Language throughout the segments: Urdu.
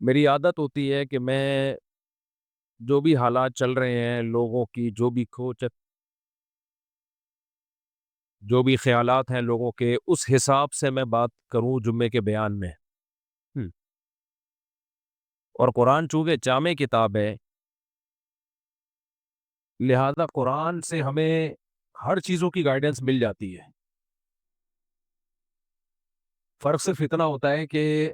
میری عادت ہوتی ہے کہ میں جو بھی حالات چل رہے ہیں لوگوں کی، جو بھی خیالات ہیں لوگوں کے، اس حساب سے میں بات کروں جمعے کے بیان میں۔ ہم، اور قرآن چونکہ جامع کتاب ہے، لہذا قرآن سے ہمیں ہر چیزوں کی گائیڈنس مل جاتی ہے۔ فرق صرف اتنا ہوتا ہے کہ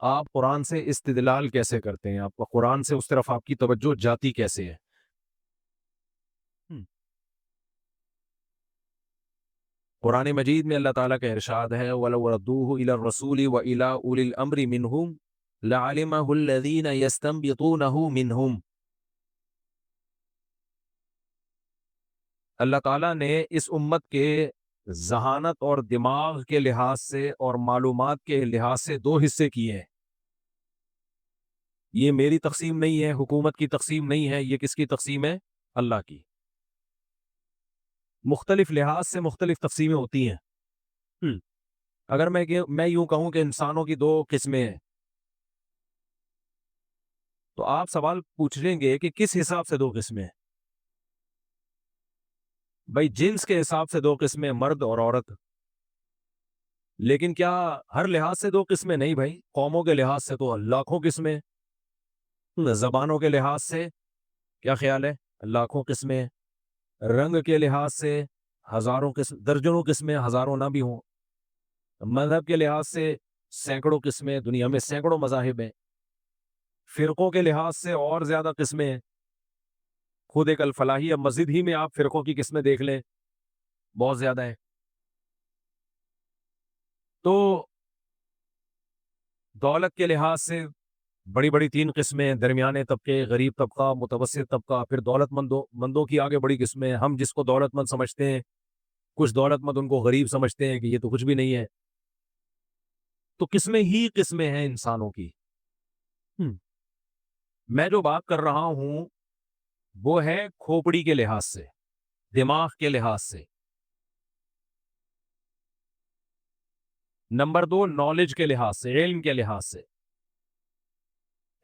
آپ قرآن سے استدلال کیسے کرتے ہیں، آپ کو قرآن سے اس طرف آپ کی توجہ جاتی کیسے ہے۔ ہم، قرآن مجید میں اللہ تعالیٰ کا ارشاد ہے وَلَوْ رَدُّوهُ إِلَى الرَّسُولِ وَإِلَى أُولِي الْأَمْرِ مِنْهُمْ لَعَلِمَهُ الَّذِينَ يَسْتَنبِطُونَهُ مِنْهُمْ۔ اللہ تعالیٰ نے اس امت کے ذہانت اور دماغ کے لحاظ سے اور معلومات کے لحاظ سے دو حصے کیے ہیں۔ یہ میری تقسیم نہیں ہے، حکومت کی تقسیم نہیں ہے، یہ کس کی تقسیم ہے؟ اللہ کی۔ مختلف لحاظ سے مختلف تقسیمیں ہوتی ہیں۔ اگر میں یوں کہوں کہ انسانوں کی دو قسمیں ہیں، تو آپ سوال پوچھ لیں گے کہ کس حساب سے دو قسمیں ہیں؟ بھائی جنس کے حساب سے دو قسمیں، مرد اور عورت۔ لیکن کیا ہر لحاظ سے دو قسمیں؟ نہیں بھائی، قوموں کے لحاظ سے تو لاکھوں قسمیں، زبانوں کے لحاظ سے کیا خیال ہے؟ لاکھوں قسمیں، رنگ کے لحاظ سے ہزاروں قسم، درجنوں قسمیں، ہزاروں نہ بھی ہوں، مذہب کے لحاظ سے سینکڑوں قسمیں، دنیا میں سینکڑوں مذاہب ہیں، فرقوں کے لحاظ سے اور زیادہ قسمیں ہیں۔ خود ایک الفلاحی اب مسجد ہی میں آپ فرقوں کی قسمیں دیکھ لیں، بہت زیادہ ہیں۔ تو دولت کے لحاظ سے بڑی بڑی تین قسمیں، درمیانے طبقے، غریب طبقہ، متوسط طبقہ، پھر دولت مندوں کی آگے بڑی قسمیں۔ ہم جس کو دولت مند سمجھتے ہیں، کچھ دولت مند ان کو غریب سمجھتے ہیں کہ یہ تو کچھ بھی نہیں ہے۔ تو قسمیں ہی قسمیں ہیں انسانوں کی۔ میں جو بات کر رہا ہوں وہ ہے کھوپڑی کے لحاظ سے، دماغ کے لحاظ سے۔ نمبر دو، نالج کے لحاظ سے، علم کے لحاظ سے۔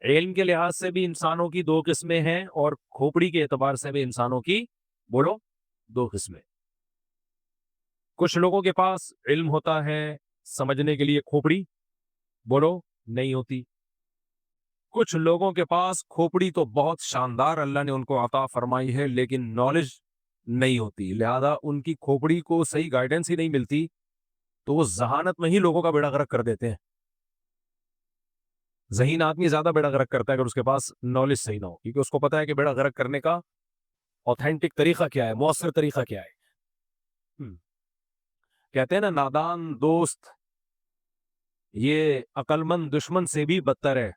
علم کے لحاظ سے بھی انسانوں کی دو قسمیں ہیں، اور کھوپڑی کے اعتبار سے بھی انسانوں کی، بولو، دو قسمیں۔ کچھ لوگوں کے پاس علم ہوتا ہے سمجھنے کے لیے، کھوپڑی، بولو، نہیں ہوتی۔ کچھ لوگوں کے پاس کھوپڑی تو بہت شاندار اللہ نے ان کو عطا فرمائی ہے، لیکن نالج نہیں ہوتی، لہذا ان کی کھوپڑی کو صحیح گائیڈنس ہی نہیں ملتی، تو وہ ذہانت میں ہی لوگوں کا بیڑا غرق کر دیتے ہیں۔ ذہین آدمی زیادہ بیڑا غرق کرتا ہے اگر اس کے پاس نالج صحیح نہ ہو، کیونکہ اس کو پتا ہے کہ بیڑا غرق کرنے کا آتھینٹک طریقہ کیا ہے، مؤثر طریقہ کیا ہے۔ کہتے ہیں نا، نادان دوست یہ عقل مند دشمن سے بھی بدتر ہے،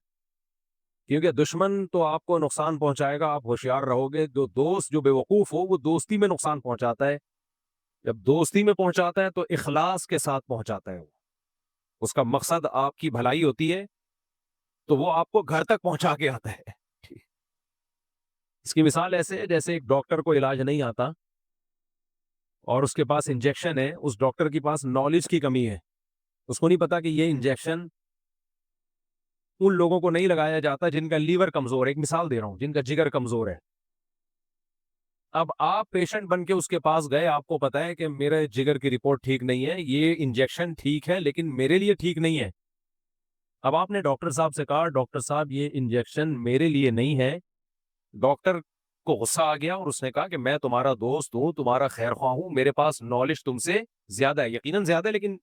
کیونکہ دشمن تو آپ کو نقصان پہنچائے گا، آپ ہوشیار رہو گے۔ جو دوست جو بے وقوف ہو وہ دوستی میں نقصان پہنچاتا ہے، جب دوستی میں پہنچاتا ہے تو اخلاص کے ساتھ پہنچاتا ہے، اس کا مقصد آپ کی بھلائی ہوتی ہے، تو وہ آپ کو گھر تک پہنچا کے آتا ہے۔ اس کی مثال ایسے ہے جیسے ایک ڈاکٹر کو علاج نہیں آتا اور اس کے پاس انجیکشن ہے، اس ڈاکٹر کے پاس نالج کی کمی ہے، اس کو نہیں پتا کہ یہ انجیکشن ان لوگوں کو نہیں لگایا جاتا جن کا لیور کمزور ہے، ایک مثال دے رہا ہوں، جن کا جگر کمزور ہے۔ اب آپ پیشنٹ بن کے اس کے پاس گئے، آپ کو پتا ہے کہ میرے جگر کی رپورٹ ٹھیک نہیں ہے، یہ انجیکشن ٹھیک ہے لیکن میرے لیے ٹھیک نہیں ہے۔ اب آپ نے ڈاکٹر صاحب سے کہا ڈاکٹر صاحب یہ انجیکشن میرے لیے نہیں ہے۔ ڈاکٹر کو غصہ آ گیا اور اس نے کہا کہ میں تمہارا دوست ہوں، تمہارا خیر خواہ ہوں، میرے پاس نالج تم سے زیادہ ہے، یقیناً زیادہ ہے، لیکن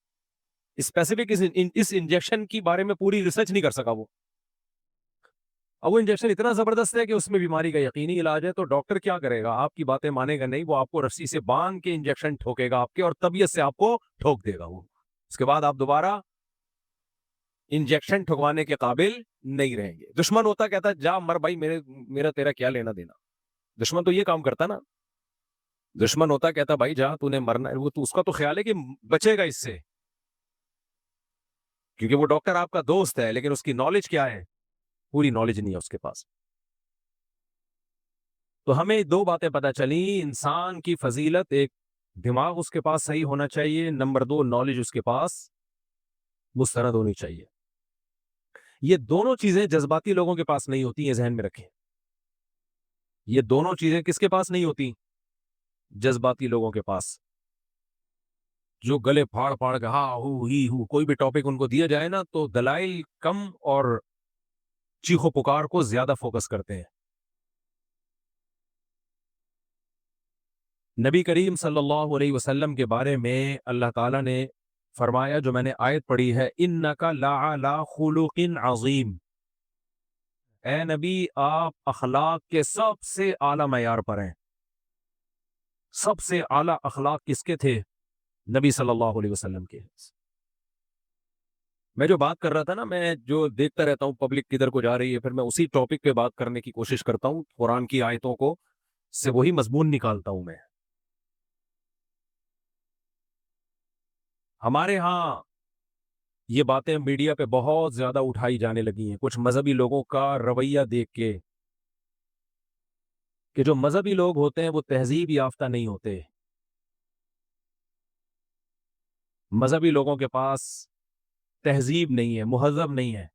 اسپیسیفک اس انجیکشن کی بارے میں پوری ریسرچ نہیں کر سکا وہ۔ اب وہ انجیکشن اتنا زبردست ہے کہ اس میں بیماری کا یقینی علاج ہے، تو ڈاکٹر کیا کرے گا؟ آپ کی باتیں مانے گا نہیں، وہ آپ کو رسی سے باندھ کے انجیکشن ٹھوکے گا آپ کے، اور طبیعت سے آپ کو ٹھوک دے گا وہ۔ اس کے بعد آپ دوبارہ انجیکشن ٹھکوانے کے قابل نہیں رہیں گے۔ دشمن ہوتا کہتا جا مر بھائی، میرا تیرا کیا لینا دینا۔ دشمن تو یہ کام کرتا نا، دشمن ہوتا کہتا بھائی جا، تو نے مرنا ہے، وہ تو اس کا تو خیال ہے کہ بچے گا اس سے، کیونکہ وہ ڈاکٹر آپ کا دوست ہے، لیکن اس کی نالج کیا ہے؟ پوری نالج نہیں ہے اس کے پاس۔ تو ہمیں دو باتیں پتہ چلی، انسان کی فضیلت، ایک دماغ اس کے پاس صحیح ہونا چاہیے، نمبر دو نالج اس کے پاس مسترد ہونی چاہیے۔ یہ دونوں چیزیں جذباتی لوگوں کے پاس نہیں ہوتی، یہ ذہن میں رکھیں. یہ دونوں چیزیں کس کے پاس نہیں ہوتی؟ جذباتی لوگوں کے پاس. جو گلے پھاڑ پھاڑ کے ہاں ہو ہی ہو کوئی بھی ٹاپک ان کو دیا جائے نا تو دلائل کم اور چیخو پکار کو زیادہ فوکس کرتے ہیں. نبی کریم صلی اللہ علیہ وسلم کے بارے میں اللہ تعالیٰ نے فرمایا، جو میں نے آیت پڑھی ہے، اِنَّكَ لَعَلَىٰ خُلُقٍ عَظِيمٍ، اے نبی آپ اخلاق کے سب سے اعلیٰ معیار پر ہیں. سب سے اعلیٰ اخلاق کس کے تھے؟ نبی صلی اللہ علیہ وسلم کے. میں جو بات کر رہا تھا نا، میں جو دیکھتا رہتا ہوں پبلک کدھر کو جا رہی ہے، پھر میں اسی ٹاپک پہ بات کرنے کی کوشش کرتا ہوں. قرآن کی آیتوں کو سے وہی مضمون نکالتا ہوں میں. ہمارے ہاں یہ باتیں میڈیا پہ بہت زیادہ اٹھائی جانے لگی ہیں کچھ مذہبی لوگوں کا رویہ دیکھ کے، کہ جو مذہبی لوگ ہوتے ہیں وہ تہذیب یافتہ نہیں ہوتے. مذہبی لوگوں کے پاس تہذیب نہیں ہے، مہذب نہیں ہے،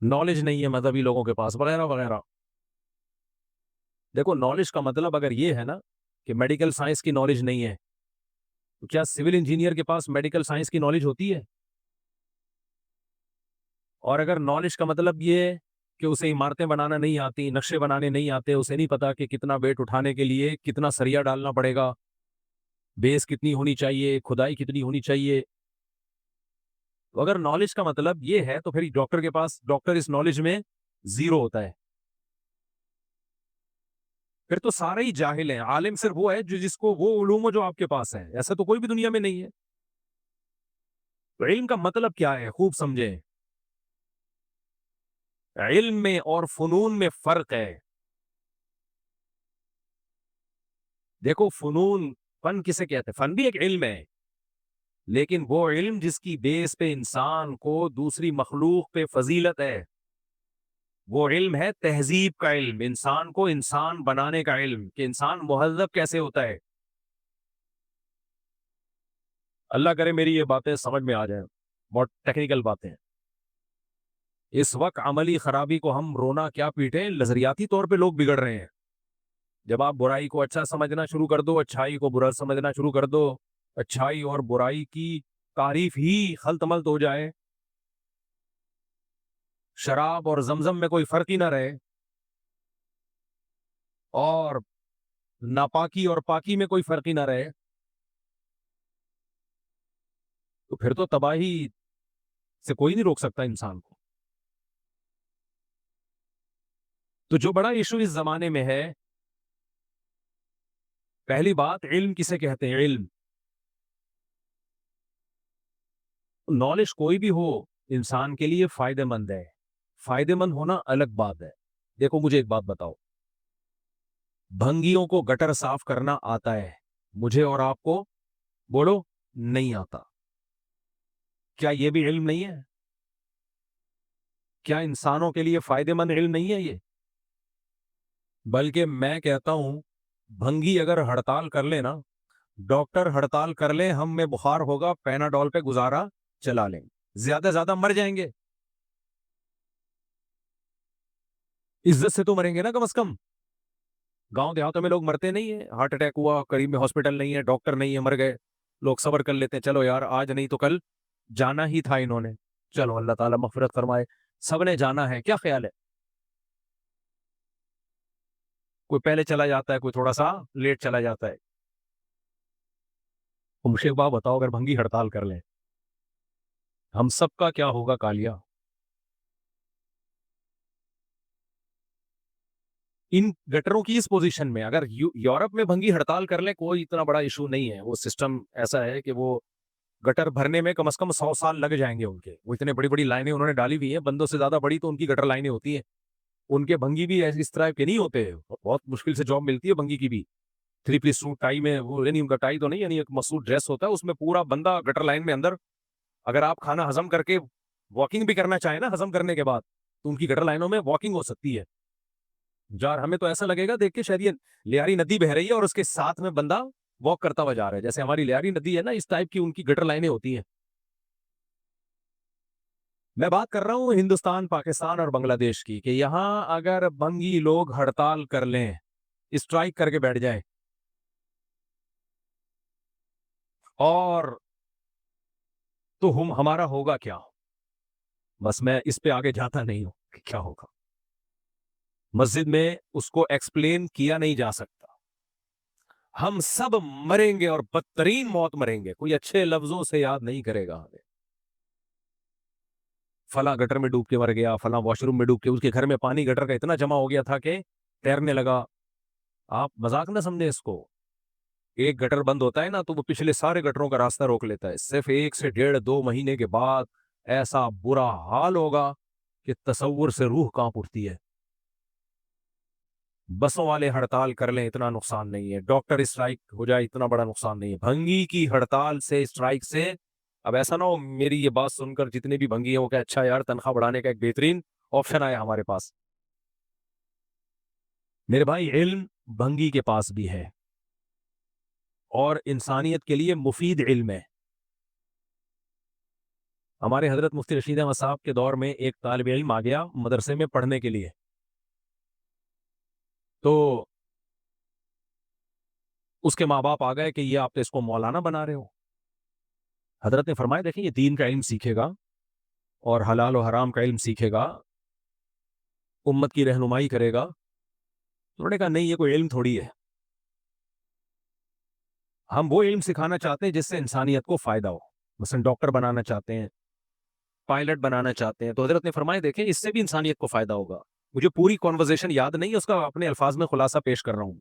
نالج نہیں ہے مذہبی لوگوں کے پاس، وغیرہ وغیرہ. دیکھو نالج کا مطلب اگر یہ ہے نا کہ میڈیکل سائنس کی نالج نہیں ہے، تو کیا سول انجینئر کے پاس میڈیکل سائنس کی نالج ہوتی ہے؟ اور اگر نالج کا مطلب یہ ہے کہ اسے عمارتیں بنانا نہیں آتی، نقشے بنانے نہیں آتے، اسے نہیں پتا کہ کتنا ویٹ اٹھانے کے لیے کتنا سریا ڈالنا پڑے گا، بیس کتنی ہونی چاہیے، کھدائی کتنی ہونی چاہیے. تو اگر نالج کا مطلب یہ ہے تو پھر ڈاکٹر کے پاس، ڈاکٹر اس نالج میں زیرو ہوتا ہے، پھر تو سارے ہی جاہل ہیں. عالم صرف وہ ہے جس کو وہ علوم جو آپ کے پاس ہے، ایسا تو کوئی بھی دنیا میں نہیں ہے. تو علم کا مطلب کیا ہے خوب سمجھیں. علم میں اور فنون میں فرق ہے. دیکھو فنون، فن کسے کہتے ہیں؟ فن بھی ایک علم ہے، لیکن وہ علم جس کی بیس پہ انسان کو دوسری مخلوق پہ فضیلت ہے، وہ علم ہے تہذیب کا علم، انسان کو انسان بنانے کا علم، کہ انسان مہذب کیسے ہوتا ہے. اللہ کرے میری یہ باتیں سمجھ میں آ جائیں، بہت ٹیکنیکل باتیں. اس وقت عملی خرابی کو ہم رونا کیا پیٹیں، نظریاتی طور پہ لوگ بگڑ رہے ہیں. جب آپ برائی کو اچھا سمجھنا شروع کر دو، اچھائی کو برا سمجھنا شروع کر دو، اچھائی اور برائی کی تعریف ہی خلط ملط ہو جائے، شراب اور زمزم میں کوئی فرق ہی نہ رہے، اور ناپاکی اور پاکی میں کوئی فرق ہی نہ رہے، تو پھر تو تباہی سے کوئی نہیں روک سکتا انسان کو. تو جو بڑا ایشو اس زمانے میں ہے، پہلی بات علم کسے کہتے ہیں؟ علم، نالج کوئی بھی ہو انسان کے لیے فائدہ مند ہے. فائدہ مند ہونا الگ بات ہے. دیکھو مجھے ایک بات بتاؤ، بھنگیوں کو گٹر صاف کرنا آتا ہے، مجھے اور آپ کو بولو نہیں آتا. کیا یہ بھی علم نہیں ہے؟ کیا انسانوں کے لیے فائدہ مند علم نہیں ہے یہ؟ بلکہ میں کہتا ہوں بھنگی اگر ہڑتال کر لے نا، ڈاکٹر ہڑتال کر لے، ہم میں بخار ہوگا، پیناڈول پہ گزارا چلا لیں، زیادہ سے زیادہ مر جائیں گے، عزت سے تو مریں گے نا کم از کم. گاؤں دیہاتوں میں لوگ مرتے نہیں ہیں، ہارٹ اٹیک ہوا، قریب میں ہاسپٹل نہیں ہے، ڈاکٹر نہیں ہے، مر گئے، لوگ صبر کر لیتے ہیں، چلو یار آج نہیں تو کل جانا ہی تھا انہوں نے، چلو اللہ تعالیٰ مغفرت فرمائے، سب نے جانا ہے. کیا خیال ہے؟ کوئی پہلے چلا جاتا ہے، کوئی تھوڑا سا لیٹ چلا جاتا ہے. مجھے ایک بات بتاؤ، اگر بھنگی ہڑتال کر لیں ہم سب کا کیا ہوگا کالیا؟ ان گٹروں کی اس پوزیشن میں اگر یورپ میں بھنگی ہڑتال کر لیں کوئی اتنا بڑا ایشو نہیں ہے. وہ سسٹم ایسا ہے کہ وہ گٹر بھرنے میں کم از کم 100 سال لگ جائیں گے ان کے. وہ اتنے بڑی بڑی لائنیں انہوں نے ڈالی ہوئی ہیں، بندوں سے زیادہ بڑی تو ان کی گٹر لائنیں ہوتی ہیں. ان کے بھنگی بھی اس طرح کے نہیں ہوتے، بہت مشکل سے جاب ملتی ہے بھنگی کی بھی. 3 پیس سوٹ ٹائی میں، وہ یعنی ان کا ٹائی تو نہیں، یعنی ایک مسوٹ ڈریس ہوتا ہے، اس میں پورا بندہ گٹر لائن میں اندر. اگر آپ کھانا ہضم کر کے واکنگ بھی کرنا چاہیں نا ہضم کرنے کے بعد، تو ان کی گٹر لائنوں میں واکنگ ہو سکتی ہے. یار ہمیں تو ایسا لگے گا دیکھ کے شاید یہ لیاری ندی بہ رہی ہے اور اس کے ساتھ میں بندہ واک کرتا ہوا جا رہا ہے، جیسے ہماری لیاری ندی ہے نا، اس ٹائپ کی ان کی گٹر لائنیں ہوتی ہیں. میں بات کر رہا ہوں ہندوستان پاکستان اور بنگلہ دیش کی کہ یہاں اگر بنگی لوگ ہڑتال کر لیں, اسٹرائک کر کے بیٹھ جائیں, اور تو ہمارا ہوگا کیا؟ بس میں اس پہ آگے جاتا نہیں ہوں کہ کیا ہوگا. مسجد میں اس کو ایکسپلین کیا نہیں جا سکتا. ہم سب مریں گے اور بدترین موت مریں گے, کوئی اچھے لفظوں سے یاد نہیں کرے گا ہمیں. فلاں گٹر میں ڈوب کے مر گیا, فلاں واش روم میں ڈوب کے, اس کے گھر میں پانی گٹر کا اتنا جمع ہو گیا تھا کہ تیرنے لگا. آپ مذاق نہ سمجھیں اس کو. ایک گٹر بند ہوتا ہے نا تو وہ پچھلے سارے گٹروں کا راستہ روک لیتا ہے. صرف 1 سے 1.5-2 مہینے کے بعد ایسا برا حال ہوگا کہ تصور سے روح کانپ اٹھتی ہے. بسوں والے ہڑتال کر لیں اتنا نقصان نہیں ہے, ڈاکٹر اسٹرائک ہو جائے اتنا بڑا نقصان نہیں ہے. بھنگی کی ہڑتال سے, اسٹرائک سے, اب ایسا نہ ہو میری یہ بات سن کر جتنے بھی بھنگی ہیں وہ کہ اچھا یار تنخواہ بڑھانے کا ایک بہترین آپشن آیا ہمارے پاس. میرے بھائی علم بھنگی کے پاس بھی ہے, اور انسانیت کے لیے مفید علم ہے. ہمارے حضرت مفتی رشید احمد صاحب کے دور میں ایک طالب علم آ گیا مدرسے میں پڑھنے کے لیے, تو اس کے ماں باپ آ گئے کہ یہ آپ تو اس کو مولانا بنا رہے ہو. حضرت نے فرمایا دیکھیں یہ دین کا علم سیکھے گا اور حلال و حرام کا علم سیکھے گا, امت کی رہنمائی کرے گا. انہوں نے کہا نہیں یہ کوئی علم تھوڑی ہے, ہم وہ علم سکھانا چاہتے ہیں جس سے انسانیت کو فائدہ ہو. مثلا ڈاکٹر بنانا چاہتے ہیں, پائلٹ بنانا چاہتے ہیں. تو حضرت نے فرمایا دیکھیں اس سے بھی انسانیت کو فائدہ ہوگا. مجھے پوری کانورزیشن یاد نہیں ہے, اس کا اپنے الفاظ میں خلاصہ پیش کر رہا ہوں.